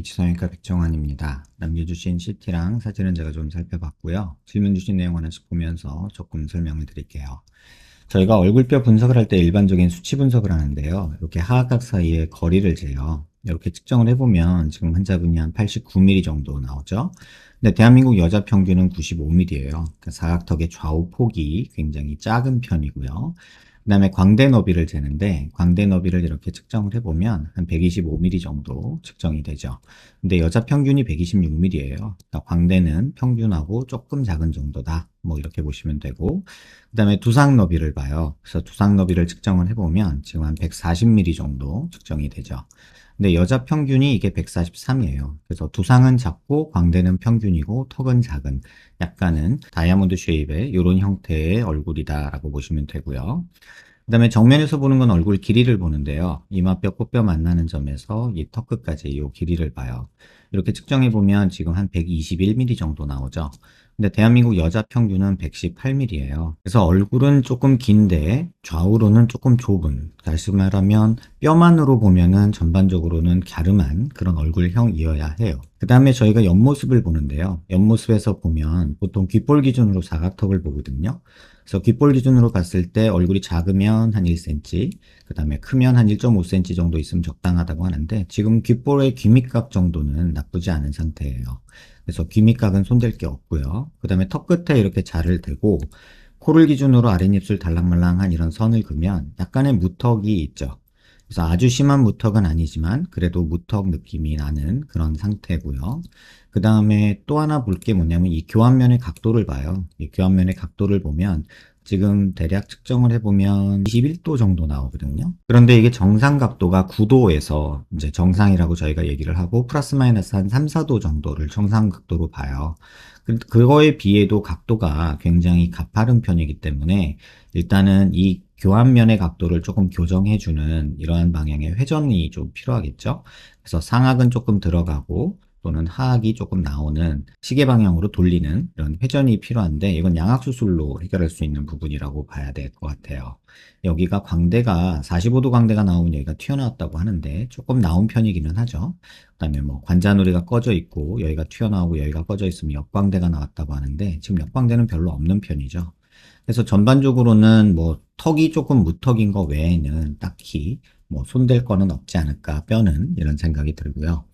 H성형외과 백정환입니다. 남겨주신 CT랑 사진은 제가 좀 살펴봤고요. 질문 주신 내용 하나씩 보면서 조금 설명을 드릴게요. 저희가 얼굴뼈 분석을 할 때 일반적인 수치 분석을 하는데요. 이렇게 하악각 사이의 거리를 재요. 이렇게 측정을 해보면 지금 환자분이 한 89mm 정도 나오죠. 근데 대한민국 여자 평균은 95mm예요. 그러니까 사각턱의 좌우 폭이 굉장히 작은 편이고요. 그 다음에 광대 너비를 재는데 광대 너비를 이렇게 측정을 해보면 한 125mm 정도 측정이 되죠. 근데 여자 평균이 126mm예요. 그러니까 광대는 평균하고 조금 작은 정도다. 뭐 이렇게 보시면 되고, 그 다음에 두상 너비를 봐요. 그래서 두상 너비를 측정을 해보면 지금 한 140mm 정도 측정이 되죠. 근데 여자 평균이 이게 143이에요. 그래서 두상은 작고 광대는 평균이고 턱은 작은 약간은 다이아몬드 쉐입의 이런 형태의 얼굴이다라고 보시면 되고요. 그 다음에 정면에서 보는 건 얼굴 길이를 보는데요. 이마뼈, 코뼈 만나는 점에서 이 턱 끝까지 이 길이를 봐요. 이렇게 측정해 보면 지금 한 121mm 정도 나오죠. 근데 대한민국 여자 평균은 118mm예요. 그래서 얼굴은 조금 긴데 좌우로는 조금 좁은, 다시 말하면 뼈만으로 보면은 전반적으로는 갸름한 그런 얼굴형이어야 해요. 그 다음에 저희가 옆모습을 보는데요. 옆모습에서 보면 보통 귓볼 기준으로 사각턱을 보거든요. 그래서 귓볼 기준으로 봤을 때 얼굴이 작으면 한 1cm, 그 다음에 크면 한 1.5cm 정도 있으면 적당하다고 하는데 지금 귓볼의 귀밑각 정도는 나쁘지 않은 상태예요. 그래서 귀밑각은 손댈 게 없고요. 그 다음에 턱 끝에 이렇게 자를 대고 코를 기준으로 아랫입술 달랑말랑한 이런 선을 그으면 약간의 무턱이 있죠. 그래서 아주 심한 무턱은 아니지만 그래도 무턱 느낌이 나는 그런 상태고요. 그 다음에 또 하나 볼 게 뭐냐면 이 교환면의 각도를 봐요. 이 교환면의 각도를 보면 지금 대략 측정을 해보면 21도 정도 나오거든요. 그런데 이게 정상 각도가 9도에서 이제 정상이라고 저희가 얘기를 하고 플러스 마이너스 한 3, 4도 정도를 정상 각도로 봐요. 그거에 비해도 각도가 굉장히 가파른 편이기 때문에 일단은 이 교환면의 각도를 조금 교정해주는 이러한 방향의 회전이 좀 필요하겠죠. 그래서 상악은 조금 들어가고 또는 하악이 조금 나오는 시계 방향으로 돌리는 이런 회전이 필요한데 이건 양악수술로 해결할 수 있는 부분이라고 봐야 될 것 같아요. 여기가 광대가 45도 광대가 나오면 여기가 튀어나왔다고 하는데 조금 나온 편이기는 하죠. 그 다음에 뭐 관자놀이가 꺼져 있고 여기가 튀어나오고 여기가 꺼져 있으면 역광대가 나왔다고 하는데 지금 역광대는 별로 없는 편이죠. 그래서 전반적으로는 뭐 턱이 조금 무턱인 거 외에는 딱히 뭐 손댈 거는 없지 않을까 뼈는 이런 생각이 들고요.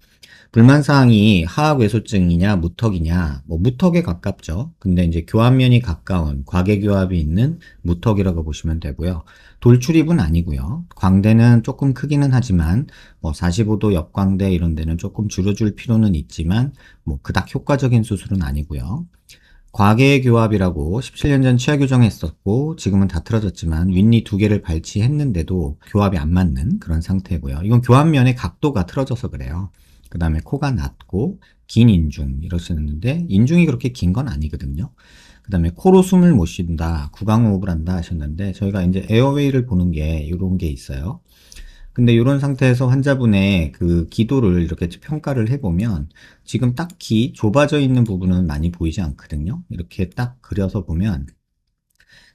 불만사항이 하악외소증이냐 무턱이냐, 뭐 무턱에 가깝죠. 근데 이제 교합면이 가까운 과계교합이 있는 무턱이라고 보시면 되고요. 돌출입은 아니고요. 광대는 조금 크기는 하지만 뭐 45도 옆광대 이런 데는 조금 줄여줄 필요는 있지만 뭐 그닥 효과적인 수술은 아니고요. 과계교합이라고 17년 전 치아 교정했었고 지금은 다 틀어졌지만 윗니 두 개를 발치했는데도 교합이 안 맞는 그런 상태고요. 이건 교합면의 각도가 틀어져서 그래요. 그 다음에 코가 낮고 긴 인중 이러시는데 인중이 그렇게 긴 건 아니거든요. 그 다음에 코로 숨을 못 쉰다, 구강호흡을 한다 하셨는데 저희가 이제 에어웨이를 보는 게 이런 게 있어요. 근데 이런 상태에서 환자분의 그 기도를 이렇게 평가를 해보면 지금 딱히 좁아져 있는 부분은 많이 보이지 않거든요. 이렇게 딱 그려서 보면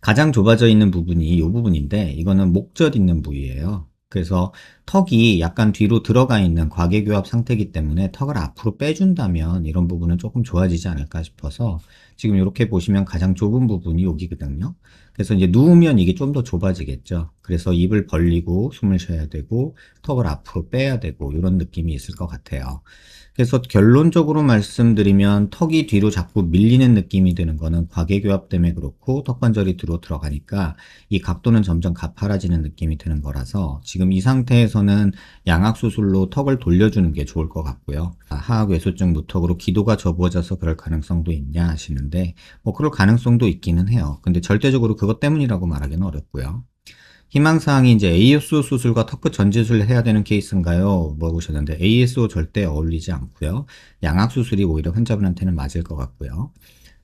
가장 좁아져 있는 부분이 이 부분인데 이거는 목젖 있는 부위예요. 그래서 턱이 약간 뒤로 들어가 있는 과계교합 상태이기 때문에 턱을 앞으로 빼준다면 이런 부분은 조금 좋아지지 않을까 싶어서 지금 이렇게 보시면 가장 좁은 부분이 여기거든요. 그래서 이제 누우면 이게 좀 더 좁아지겠죠. 그래서 입을 벌리고 숨을 쉬어야 되고 턱을 앞으로 빼야 되고 이런 느낌이 있을 것 같아요. 그래서 결론적으로 말씀드리면 턱이 뒤로 자꾸 밀리는 느낌이 드는 거는 과계교합 때문에 그렇고 턱관절이 뒤로 들어가니까 이 각도는 점점 가파라지는 느낌이 드는 거라서 지금 이 상태에서는 양악수술로 턱을 돌려주는 게 좋을 것 같고요. 하악외소증 무턱으로 기도가 접어져서 그럴 가능성도 있냐 하시는데 뭐 그럴 가능성도 있기는 해요. 근데 절대적으로 그것 때문이라고 말하기는 어렵고요. 희망사항이 이제 ASO 수술과 턱끝 전지술을 해야 되는 케이스인가요? 물어보셨는데 ASO 절대 어울리지 않고요. 양악수술이 오히려 환자분한테는 맞을 것 같고요.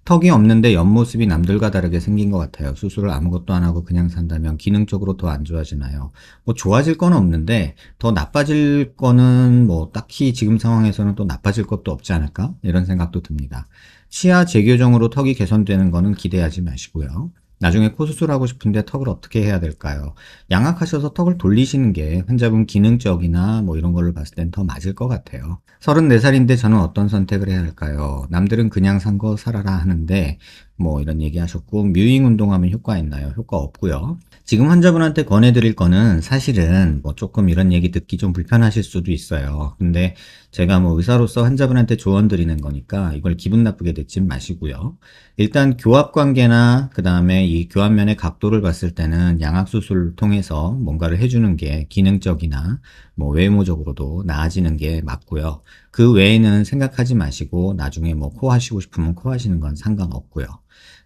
턱이 없는데 옆모습이 남들과 다르게 생긴 것 같아요. 수술을 아무것도 안 하고 그냥 산다면 기능적으로 더 안 좋아지나요? 뭐 좋아질 건 없는데 더 나빠질 거는 뭐 딱히 지금 상황에서는 또 나빠질 것도 없지 않을까? 이런 생각도 듭니다. 치아 재교정으로 턱이 개선되는 거는 기대하지 마시고요. 나중에 코 수술하고 싶은데 턱을 어떻게 해야 될까요? 양악하셔서 턱을 돌리시는 게 환자분 기능적이나 뭐 이런 걸로 봤을 땐 더 맞을 것 같아요. 34살인데 저는 어떤 선택을 해야 할까요? 남들은 그냥 산 거 살아라 하는데 뭐 이런 얘기 하셨고, 뮤잉 운동하면 효과 있나요? 효과 없고요. 지금 환자분한테 권해드릴 거는 사실은 뭐 조금 이런 얘기 듣기 좀 불편하실 수도 있어요. 근데 제가 뭐 의사로서 환자분한테 조언 드리는 거니까 이걸 기분 나쁘게 듣지 마시고요. 일단 교합 관계나 그 다음에 이 교합면의 각도를 봤을 때는 양악수술을 통해서 뭔가를 해주는 게 기능적이나 뭐 외모적으로도 나아지는 게 맞고요. 그 외에는 생각하지 마시고 나중에 뭐 코 하시고 싶으면 코 하시는 건 상관없고요.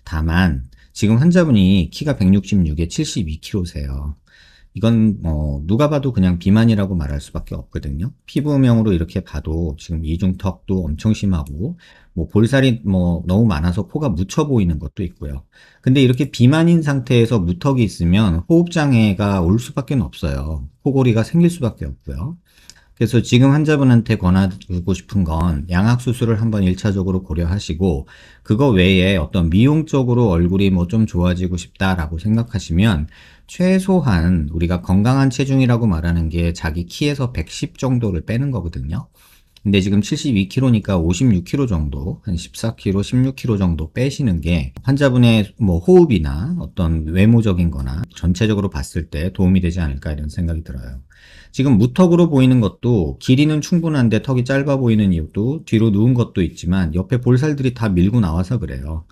다만 지금 환자분이 키가 166에 72kg세요. 이건 누가 봐도 그냥 비만이라고 말할 수밖에 없거든요. 피부명으로 이렇게 봐도 지금 이중턱도 엄청 심하고 뭐 볼살이 뭐 너무 많아서 코가 묻혀 보이는 것도 있고요. 근데 이렇게 비만인 상태에서 무턱이 있으면 호흡장애가 올 수밖에 없어요. 코골이가 생길 수밖에 없고요. 그래서 지금 환자분한테 권하고 싶은 건 양악수술을 한번 1차적으로 고려하시고, 그거 외에 어떤 미용적으로 얼굴이 뭐 좀 좋아지고 싶다라고 생각하시면 최소한 우리가 건강한 체중이라고 말하는 게 자기 키에서 110 정도를 빼는 거거든요. 근데 지금 72kg니까 56kg 정도, 한 14kg, 16kg 정도 빼시는 게 환자분의 뭐 호흡이나 어떤 외모적인 거나 전체적으로 봤을 때 도움이 되지 않을까 이런 생각이 들어요. 지금 무턱으로 보이는 것도 길이는 충분한데 턱이 짧아 보이는 이유도 뒤로 누운 것도 있지만 옆에 볼살들이 다 밀고 나와서 그래요.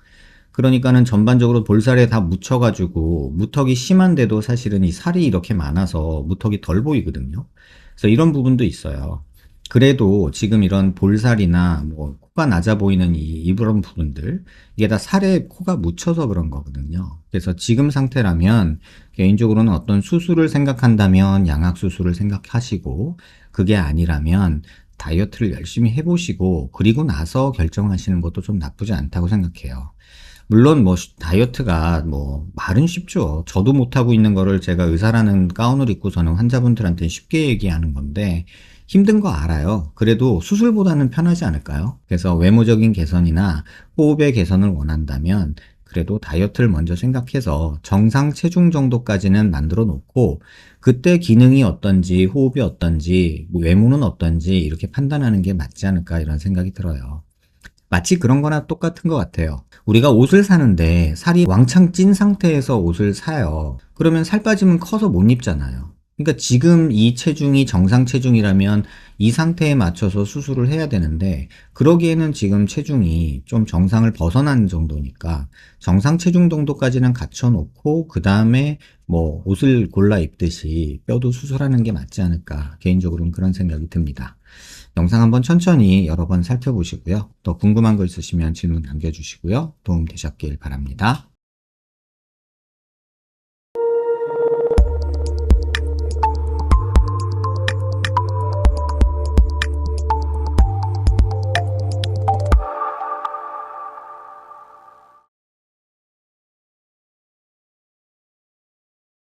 그러니까는 전반적으로 볼살에 다 묻혀가지고 무턱이 심한데도 사실은 이 살이 이렇게 많아서 무턱이 덜 보이거든요. 그래서 이런 부분도 있어요. 그래도 지금 이런 볼살이나 뭐 코가 낮아 보이는 이런 부분들, 이게 다 살에 코가 묻혀서 그런 거거든요. 그래서 지금 상태라면 개인적으로는 어떤 수술을 생각한다면 양악 수술을 생각하시고, 그게 아니라면 다이어트를 열심히 해보시고 그리고 나서 결정하시는 것도 좀 나쁘지 않다고 생각해요. 물론 뭐 다이어트가 뭐 말은 쉽죠. 저도 못하고 있는 거를 제가 의사라는 가운을 입고 저는 환자분들한테 쉽게 얘기하는 건데 힘든 거 알아요. 그래도 수술보다는 편하지 않을까요? 그래서 외모적인 개선이나 호흡의 개선을 원한다면 그래도 다이어트를 먼저 생각해서 정상 체중 정도까지는 만들어 놓고 그때 기능이 어떤지 호흡이 어떤지 뭐 외모는 어떤지 이렇게 판단하는 게 맞지 않을까 이런 생각이 들어요. 마치 그런 거나 똑같은 것 같아요. 우리가 옷을 사는데 살이 왕창 찐 상태에서 옷을 사요. 그러면 살 빠지면 커서 못 입잖아요. 그러니까 지금 이 체중이 정상 체중이라면 이 상태에 맞춰서 수술을 해야 되는데, 그러기에는 지금 체중이 좀 정상을 벗어난 정도니까 정상 체중 정도까지는 갖춰놓고 그 다음에 뭐 옷을 골라 입듯이 뼈도 수술하는 게 맞지 않을까, 개인적으로는 그런 생각이 듭니다. 영상 한번 천천히 여러 번 살펴보시고요. 더 궁금한 거 있으시면 질문 남겨주시고요. 도움 되셨길 바랍니다.